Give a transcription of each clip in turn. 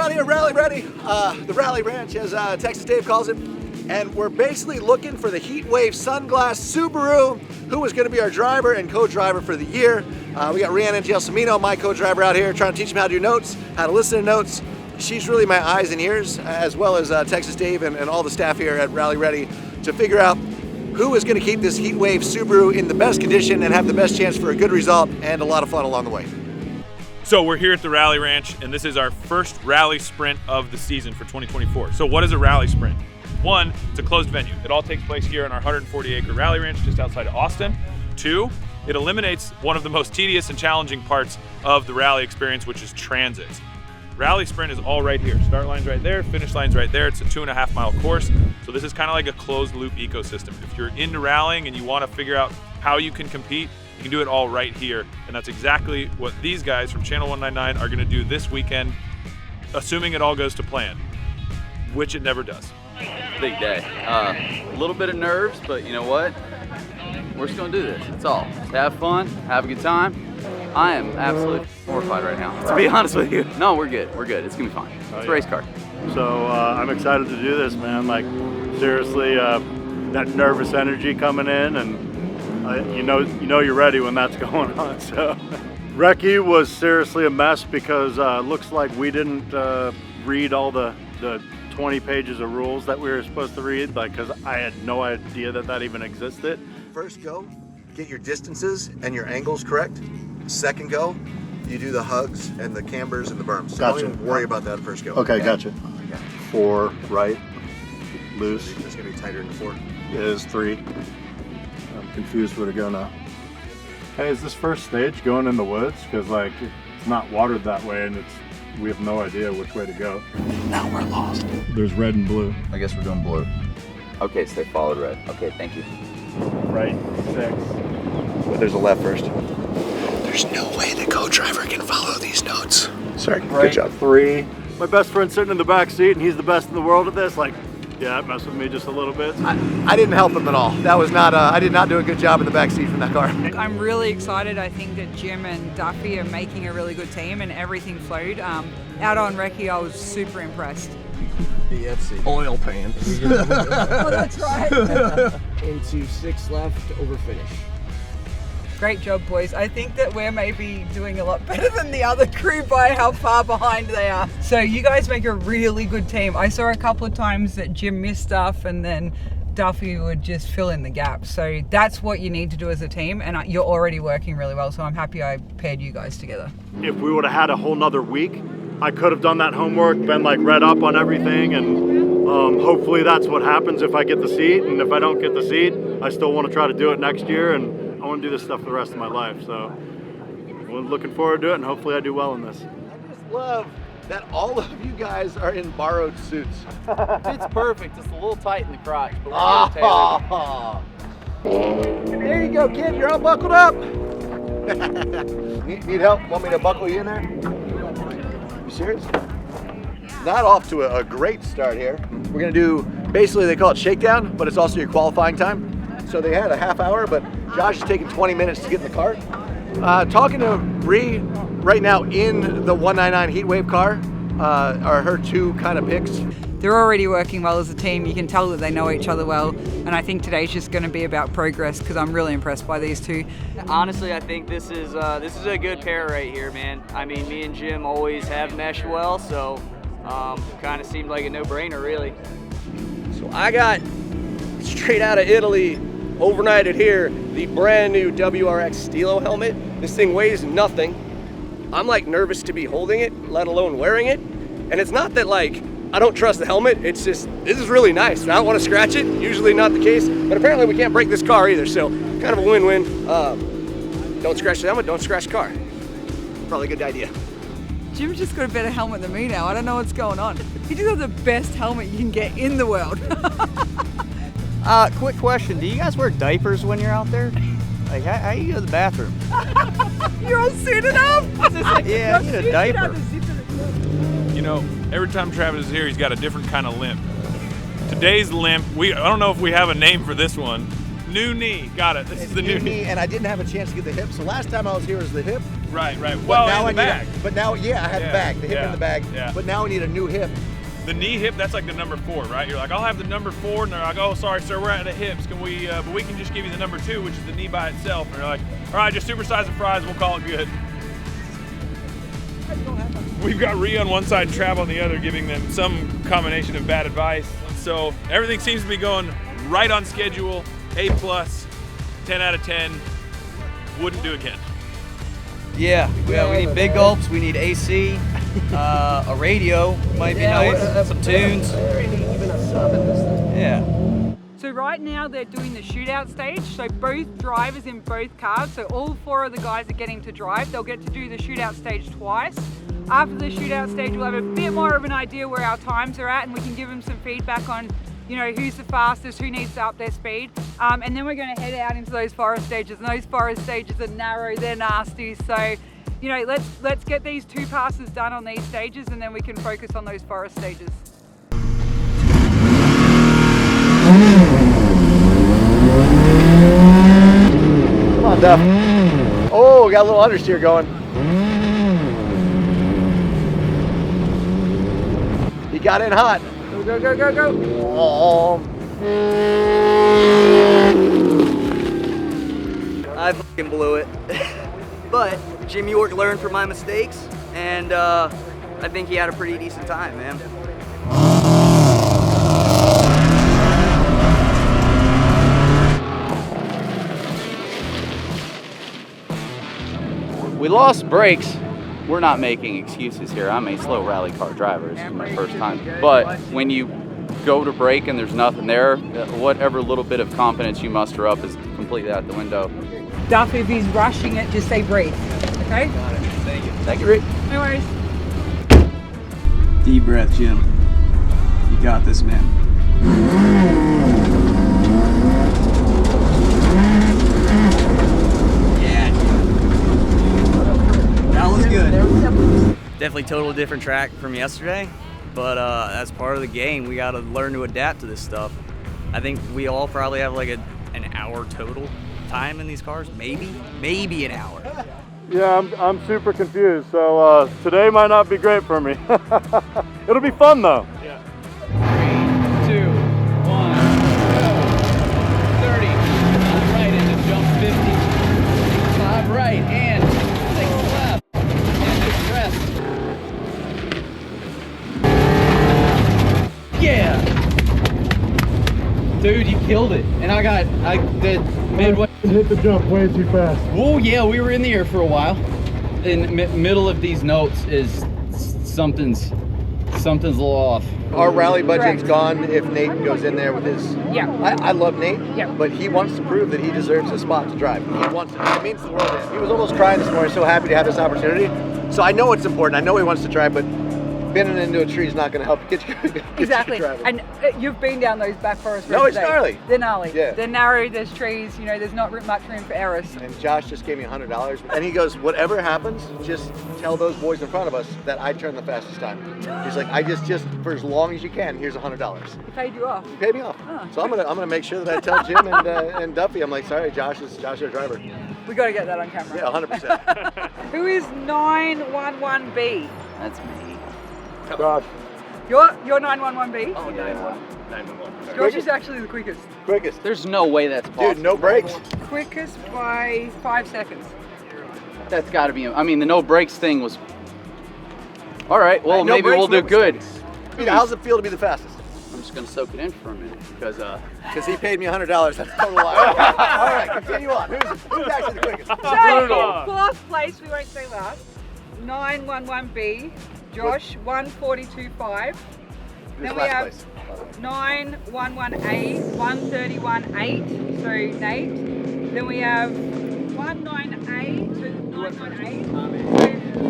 down here at Rally Ready, the Rally Ranch, as Texas Dave calls it, and we're basically looking for the Heat Wave Sunglass Subaru, who is going to be our driver and co-driver for the year. We got Rhianon Gelsomino, my co-driver, out here trying to teach him how to do notes, how to listen to notes. She's really my eyes and ears, as well as Texas Dave and all the staff here at Rally Ready, to figure out who is going to keep this Heat Wave Subaru in the best condition and have the best chance for a good result and a lot of fun along the way. So we're here at the Rally Ranch, and this is our first rally sprint of the season for 2024. So what is a rally sprint? One, it's a closed venue. It all takes place here on our 140-acre rally ranch just outside of Austin. Two, it eliminates one of the most tedious and challenging parts of the rally experience, which is transit. Rally sprint is all right here. Start line's right there, finish line's right there. It's a 2.5 mile course. So this is kind of like a closed loop ecosystem. If you're into rallying and you want to figure out how you can compete, you can do it all right here. And that's exactly what these guys from Channel 199 are gonna do this weekend, assuming it all goes to plan, which it never does. Big day. A little bit of nerves, but you know what? We're just gonna do this, that's all. Just have fun, have a good time. I am absolutely horrified right now, to be honest with you. No, we're good, it's gonna be fine. It's a race car. So I'm excited to do this, man. Like, seriously, that nervous energy coming in, and you know you're ready when that's going on. So Recce was seriously a mess because looks like we didn't read all the 20 pages of rules that we were supposed to read, like, because I had no idea that even existed. First go, get your distances and your angles correct. Second go, you do the hugs and the cambers and the berms. So Gotcha. don't even worry about that first go. Okay, gotcha. 4 right, loose. It's gonna be tighter in the 4. Is 3. I'm confused where to go now. Hey, is this first stage going in the woods? Because like it's not watered that way, and we have no idea which way to go. Now we're lost. There's red and blue. I guess we're doing blue. Okay, so they followed red. Okay, thank you. Right, 6. But there's a left first. There's no way the co-driver can follow these notes. Sorry, Right, good job. 3. My best friend's sitting in the back seat, and he's the best in the world at this. Like, yeah, that messed with me just a little bit. I didn't help him at all. That was not, I did not do a good job in the back seat from that car. I'm really excited. I think that Jim and Duffy are making a really good team and everything flowed. Out on Recce, I was super impressed. BFC. Oil pan. Oh, that's right. Into 6 left, over finish. Great job, boys. I think that we're maybe doing a lot better than the other crew by how far behind they are. So you guys make a really good team. I saw a couple of times that Jim missed stuff and then Duffy would just fill in the gaps. So that's what you need to do as a team, and you're already working really well, so I'm happy I paired you guys together. If we would have had a whole nother week, I could have done that homework, been like read up on everything, and hopefully that's what happens if I get the seat. And if I don't get the seat, I still want to try to do it next year, and I want to do this stuff for the rest of my life. So I'm looking forward to it, and hopefully I do well in this. I just love that all of you guys are in borrowed suits. It's perfect, it's a little tight in the crotch, but we're There you go, kid. You're all buckled up. Need help? Want me to buckle you in there? You serious? Not off to a great start here. We're gonna do, basically they call it shakedown, but it's also your qualifying time. So they had a half hour, but Josh is taking 20 minutes to get in the cart. Talking to Bree right now in the 199 Heat Wave car are her 2 kind of picks. They're already working well as a team. You can tell that they know each other well, and I think today's just going to be about progress because I'm really impressed by these 2. Honestly, I think this is a good pair right here, man. I mean, me and Jim always have meshed well, so kind of seemed like a no-brainer, really. So I got straight out of Italy, overnighted here, the brand new WRX Stilo helmet. This thing weighs nothing. I'm like nervous to be holding it, let alone wearing it. And it's not that like I don't trust the helmet, it's just, this is really nice. I don't want to scratch it, usually not the case, but apparently we can't break this car either, so kind of a win-win. Don't scratch the helmet, don't scratch the car. Probably a good idea. Jim's just got a better helmet than me now. I don't know what's going on. He just has the best helmet you can get in the world. Quick question, do you guys wear diapers when you're out there? Like, how you go to the bathroom? You're all suited up? Yeah, I need a diaper. You know, every time Travis is here, he's got a different kind of limp. Today's limp, I don't know if we have a name for this one. New knee, got it. This is the new knee. And I didn't have a chance to get the hip. So last time I was here was the hip. Right. But Well, now in the I need bag. But now, yeah, I had the bag, the hip in the bag. Yeah. But now I need a new hip. The knee hip, that's like the number 4, right? You're like, I'll have the number 4, and they're like, oh, sorry, sir, we're out of the hips. Can we? But we can just give you the number 2, which is the knee by itself. And they're like, all right, just supersize the fries, we'll call it good. We've got Rhea on one side and Trav on the other, giving them some combination of bad advice. So everything seems to be going right on schedule. A+, 10 out of 10. Wouldn't do again. Yeah, we need big gulps, we need AC, a radio might be nice, some tunes. Yeah. So right now they're doing the shootout stage. So both drivers in both cars, so all 4 of the guys are getting to drive. They'll get to do the shootout stage twice. After the shootout stage, we'll have a bit more of an idea where our times are at, and we can give them some feedback on, you know, who's the fastest, who needs to up their speed. And then we're going to head out into those forest stages, and those forest stages are narrow, they're nasty. So, you know, let's get these 2 passes done on these stages, and then we can focus on those forest stages. Come on, Duff. Oh, we got a little understeer going. He got in hot. Go, go, go, go, go. Oh. I fucking blew it. But Jim York learned from my mistakes, and I think he had a pretty decent time, man. We lost brakes. We're not making excuses here. I'm a slow rally car driver. This is my first time. But when you go to brake and there's nothing there, whatever little bit of confidence you muster up is completely out the window. Duff, if he's rushing it, just say breathe, okay? Got it. Thank you. Thank you, Rick. No worries. Deep breath, Jim. You got this, man. Yeah. That was good. Definitely total different track from yesterday, but that's part of the game. We got to learn to adapt to this stuff. I think we all probably have like an hour total time in these cars, maybe an hour. Yeah, I'm super confused. So today might not be great for me. It'll be fun though. 3, 2, 1, go. 30. Right into jump 50. 5 right and 6 left. And rest. Yeah. Dude, you killed it. And I did midway. Hit the jump way too fast. Oh yeah, we were in the air for a while. In middle of these notes is something's a little off. Our rally budget's Correct. gone if Nate goes in there with his. Yeah. I love Nate. Yeah. But he wants to prove that he deserves a spot to drive. He wants it. It means the world to him. He was almost crying this morning, so happy to have this opportunity. So I know it's important. I know he wants to drive, but bending into a tree is not going to help get you. Exactly. You driving. And you've been down those back forest roads. No, it's today. gnarly. They're gnarly. Yeah. They're narrow, there's trees, you know, there's not much room for errors. And Josh just gave me $100, and he goes, "Whatever happens, just tell those boys in front of us that I turned the fastest time." He's like, "I just for as long as you can. Here's $100." He paid you off. He paid me off. Oh. So I'm gonna make sure that I tell Jim and Duffy, I'm like, "Sorry, Josh is our driver." We got to get that on camera. Yeah, 100%. Who is 911B? That's me. Josh. You're 911B? Oh, 911. Josh is actually the quickest. Quickest. There's no way that's possible. Dude, no brakes. Quickest by 5 seconds. That's got to be. I mean, the no brakes thing was. All right. Well, No maybe brakes, we'll no do good. mistakes. How's it feel to be the fastest? I'm just gonna soak it in for a minute because Because he paid me $100. That's a total lie. All right, continue on. Who's actually the quickest? So, fourth place, we won't say last. 911B. Josh, 142.5. Then we last have place? 911A, 131.8. So Nate. Then we have 19A, so 918. So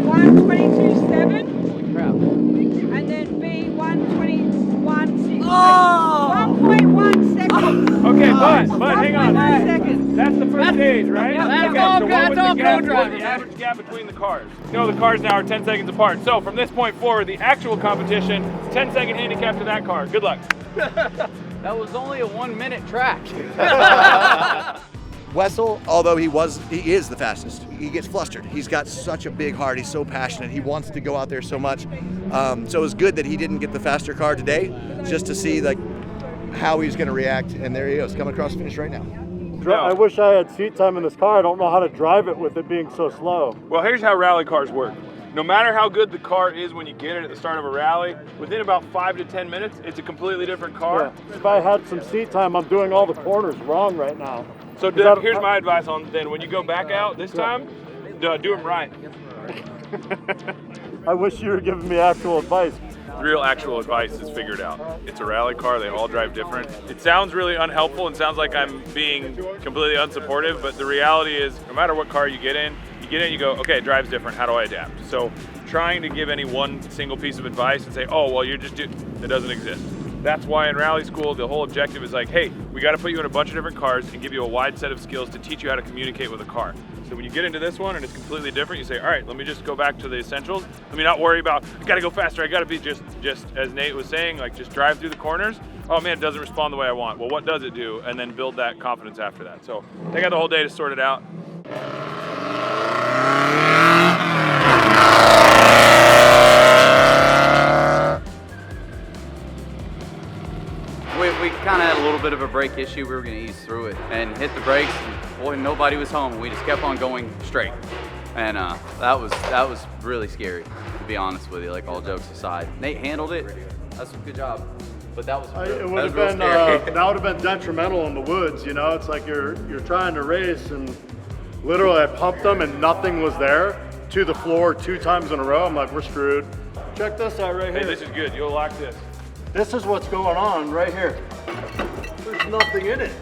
122.7. holy crap. And then B, 121.6. 1.1 seconds. Okay, but hang on. 1.1 seconds. That's the first stage, right? Yeah, Okay, that's so what was the gap? What was the average gap between the cars? You know, the cars now are 10 seconds apart. So from this point forward, the actual competition, 10-second handicap to that car. Good luck. That was only a 1 minute track. Wessel, although he is the fastest, he gets flustered. He's got such a big heart. He's so passionate. He wants to go out there so much. So it was good that he didn't get the faster car today, just to see like how he's going to react. And there he is, coming across the finish right now. I wish I had seat time in this car. I don't know how to drive it with it being so slow. Well, here's how rally cars work. No matter how good the car is when you get it at the start of a rally, within about 5 to 10 minutes, it's a completely different car. Yeah. If I had some seat time, I'm doing all the corners wrong right now. So here's my advice on then when you go back out this time, do them right. I wish you were giving me actual advice. Real actual advice is figured out. It's a rally car, they all drive different. It sounds really unhelpful and sounds like I'm being completely unsupportive, but the reality is no matter what car you get in, you go, okay, it drives different, how do I adapt? So trying to give any one single piece of advice and say, oh, well, it doesn't exist. That's why in rally school, the whole objective is like, hey, we got to put you in a bunch of different cars and give you a wide set of skills to teach you how to communicate with a car. So when you get into this one and it's completely different, you say, all right, let me just go back to the essentials. Let me not worry about, I got to go faster. I got to be just as Nate was saying, like just drive through the corners. Oh man, it doesn't respond the way I want. Well, what does it do? And then build that confidence after that. So I got the whole day to sort it out. We kind of had a little bit of a brake issue. We were going to ease through it and hit the brakes. And boy, nobody was home. And we just kept on going straight. And that was really scary, to be honest with you, like all jokes aside. Nate handled it. That's a good job. But that was it would have been that would have been detrimental in the woods, you know. It's like you're trying to race and literally I pumped them and nothing was there to the floor 2 times in a row. I'm like, we're screwed. Check this out right here. Hey, this is good. You'll like this. This is what's going on right here. There's nothing in it.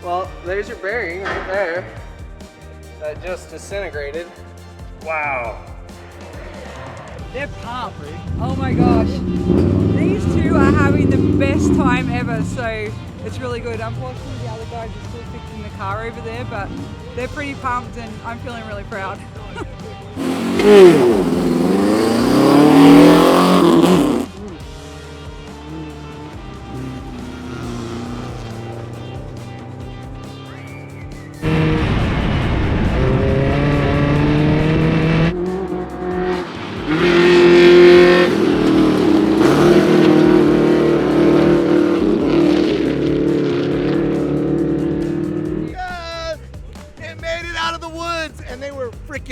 Well, there's your bearing right there. That just disintegrated. Wow. They're pumped. Oh my gosh. These two are having the best time ever, so it's really good. Unfortunately, the other guys are still fixing the car over there, but they're pretty pumped and I'm feeling really proud.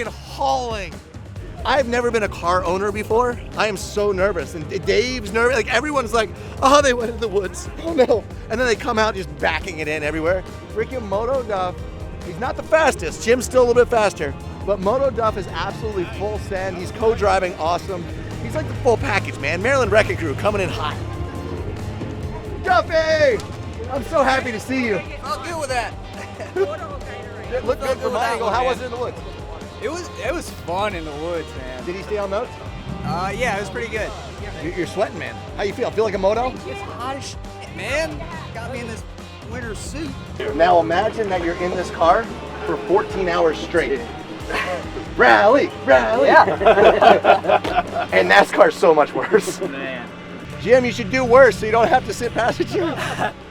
Hauling. I've never been a car owner before. I am so nervous, and Dave's nervous. Like everyone's like, oh, they went in the woods. Oh no! And then they come out just backing it in everywhere. Freaking Moto Duff. He's not the fastest. Jim's still a little bit faster, but Moto Duff is absolutely full send. He's co-driving awesome. He's like the full package, man. Maryland Wrecking Crew coming in hot. Duffy! I'm so happy to see you. I'll deal with that. It looked good from my angle. How was it in the woods? It was fun in the woods, man. Did he stay on notes? Yeah, it was pretty good. You're sweating, man. How you feel? Feel like a moto? It's hot as shit, man. Got me in this winter suit. Now imagine that you're in this car for 14 hours straight. Rally! Yeah. And NASCAR's so much worse. Man. Jim, you should do worse so you don't have to sit passenger.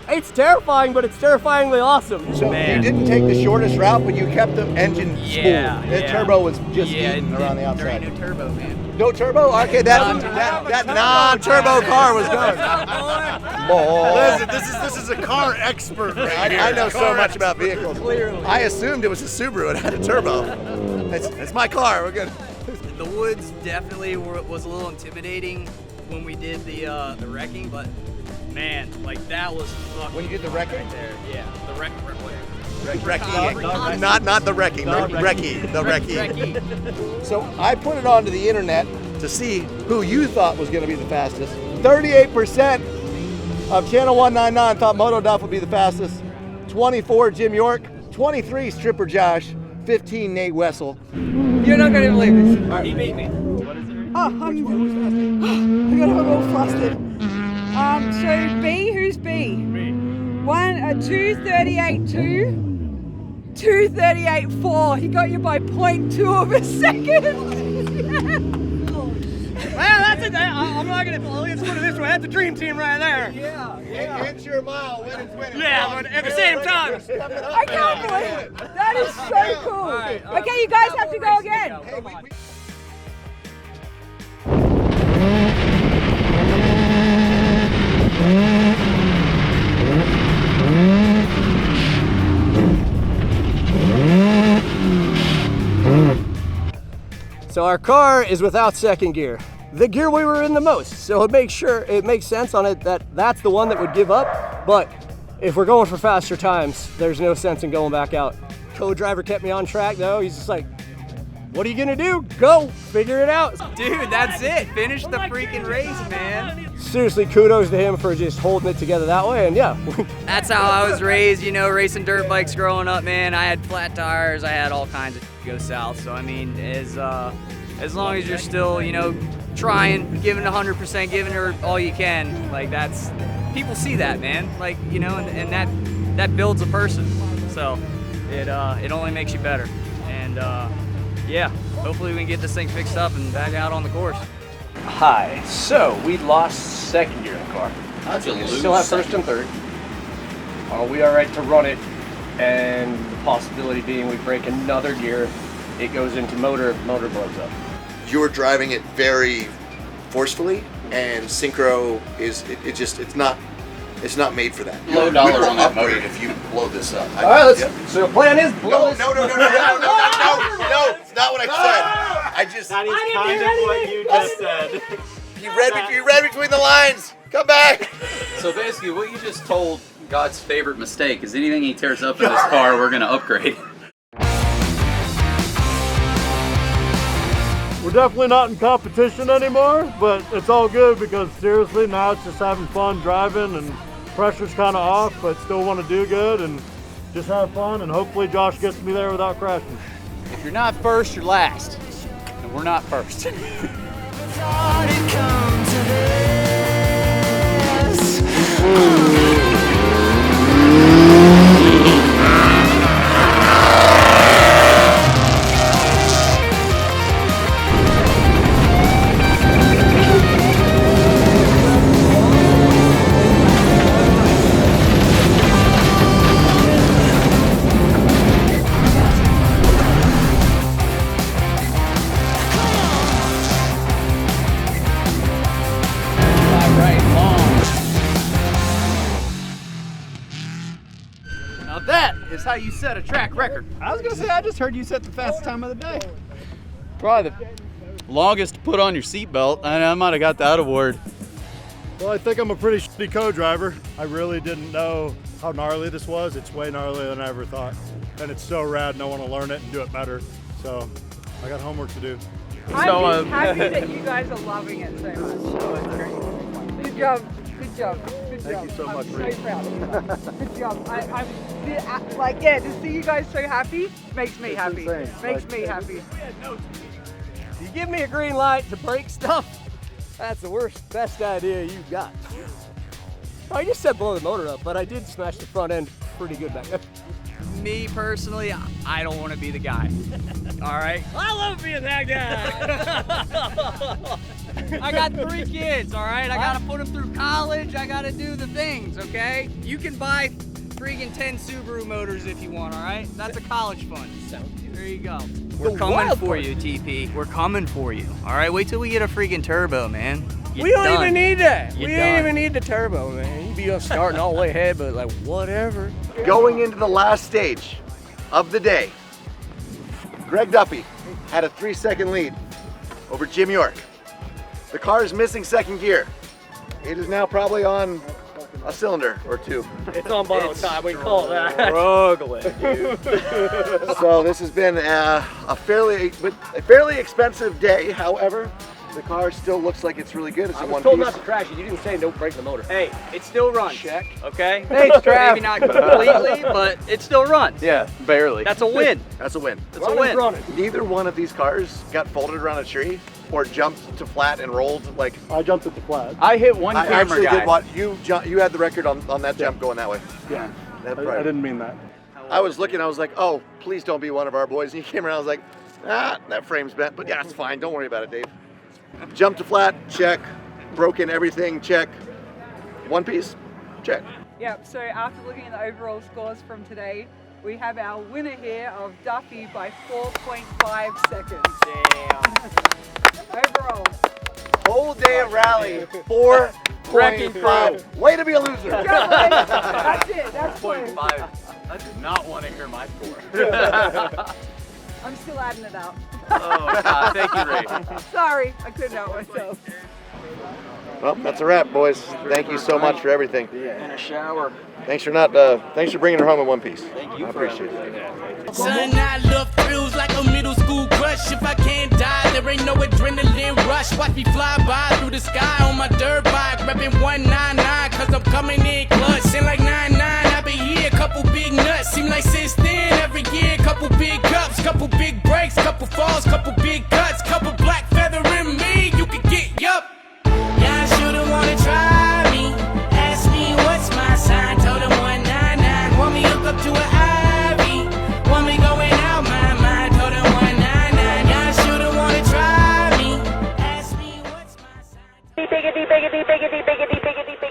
It's terrifying, but it's terrifyingly awesome. So you didn't take the shortest route, but you kept the engine spool. The turbo was just eating around the outside. No turbo, man. No turbo? Okay, that non-turbo car was going. Listen, this is a car expert right here. I know so much about vehicles. Clearly. I assumed it was a Subaru. It had a turbo. It's my car. We're good. The woods definitely was a little intimidating when we did the wrecking, but man, like that was fucking when you did the wrecking right there. Yeah, the wrecking. Not the wrecking. The wrecking. So I put it onto the internet to see who you thought was going to be the fastest. 38% of Channel 199 thought Moto Duff would be the fastest. 24 Jim York. 23 Stripper Josh. 15 Nate Wessel. You're not going to believe this. Right. He beat me. What is it? I got a little flustered. So B, who's B? Me. 2:38.2. 2:38.4. He got you by 0.2 of a second. Well, I'm not gonna. Let's put it this way. That's a dream team right there. Yeah. Inch your mile, win and win. Yeah, but at the same time, I can't believe it. That is so cool. Okay, you guys have to go again. So our car is without second gear. The gear we were in the most. So it makes sense on it that that's the one that would give up. But if we're going for faster times, there's no sense in going back out. Co-driver kept me on track though. He's just like, what are you gonna do? Go, figure it out. Dude, that's it. Finish the freaking race, man. Seriously, kudos to him for just holding it together that way. And yeah. That's how I was raised, you know, racing dirt bikes growing up, man. I had flat tires, I had all kinds of go south. So I mean, as long as you're still, you know, trying, giving 100%, giving her all you can, like that's, people see that, man. Like, you know, and that builds a person. So it only makes you better. And yeah, hopefully we can get this thing fixed up and back out on the course. Hi, so we lost second gear in the car. How'd you lose? Still have first and third. Are we all right to run it? And the possibility being we break another gear, it goes into motor blows up. You're driving it very forcefully, and synchro is it's not made for that. Low dollar on that motor. If you blow this up. All right, so the plan is blow this. No, it's not what I said. That is kind of what you just said. You read between the lines. Come back. So basically, what you just told God's favorite mistake is anything he tears up in this car, we're gonna upgrade. We're definitely not in competition anymore, but it's all good because seriously, now it's just having fun driving and pressure's kind of off, but still want to do good and just have fun, and hopefully Josh gets me there without crashing. If you're not first, you're last. And we're not first. now that is how you set a track record. I was gonna say, I just heard you set the fastest time of the day. Probably the longest to put on your seatbelt. I might have got that award. Well, I think I'm a pretty shitty co-driver. I really didn't know how gnarly this was. It's way gnarlier than I ever thought. And it's so rad and I want to learn it and do it better. So I got homework to do. I'm just happy that you guys are loving it so much. Good job. Good job. Good job. Thank you so much, I'm Reed. so proud of you. Good job. I'm like, yeah, to see you guys so happy makes me happy. insane. Makes me happy. You give me a green light to break stuff, that's the best idea you've got. I just said blow the motor up, but I did smash the front end pretty good back there. Me personally, I don't want to be the guy. All right? I love being that guy. I got 3 kids, all right? I got to put them through college. I got to do the things, okay? You can buy freaking 10 Subaru motors if you want, all right? That's a college fund. There you go. We're coming for you, TP. We're coming for you. All right, wait till we get a freaking turbo, man. We don't even need that. We don't even need the turbo, man. You'd be starting all the way ahead, but like, whatever. Going into the last stage of the day, Gregg Duffy had a 3-second lead over Jim York. The car is missing second gear. It is now probably on a cylinder or 2. It's on borrowed time, we call that. Struggling, dude. So this has been a fairly expensive day. However, the car still looks like it's really good. It's I in was one told piece. not to crash it. You didn't say don't break the motor. Hey, it still runs. Check. Okay? Thanks, Trav. Maybe not completely, but it still runs. Yeah, barely. That's a win. That's a win. That's a win. Neither one of these cars got folded around a tree or jumped to flat and rolled like. I jumped at the flat. I hit one I camera actually guy. did what you had the record on that jump going that way. Yeah, That's I right. didn't mean that. I was looking. I was like, oh, please don't be one of our boys. And he came around. I was like, that frame's bent, but yeah, it's fine. Don't worry about it, Dave. Jump to flat, check. Broken everything, check. One piece, check. Yep, so after looking at the overall scores from today, we have our winner here of Duffy by 4.5 seconds. Damn. Overall. Whole day of rally, 4.5. Way to be a loser. That's it, that's 0.5. I did not want to hear my score. I'm still adding it up. Oh, God. Thank you, Ray. Sorry, I couldn't help myself. Well, that's a wrap, boys. Thank you so much for everything. In a shower. Thanks for thanks for bringing her home in one piece. Thank you. I appreciate it. Son, I love thrills like a middle school crush. If I can't die, there ain't no adrenaline rush. Watch me fly by through the sky on my dirt bike, reppin' 199, cause I'm coming in clutch. Seem like 99, I've been here, couple big nuts. Seem like since then, every year, couple big cups, couple big breaks, couple falls, couple big cuts, couple black feather in me, you can get yup. Yeah, I should've wanna try me. Ask me what's my sign, told him 199. Want me hook up to an Ivy, want me going out my mind, told him 199. Yeah, I should've wanna try me. Ask me what's my sign. Biggity, biggity, biggity, biggity, biggity, biggity.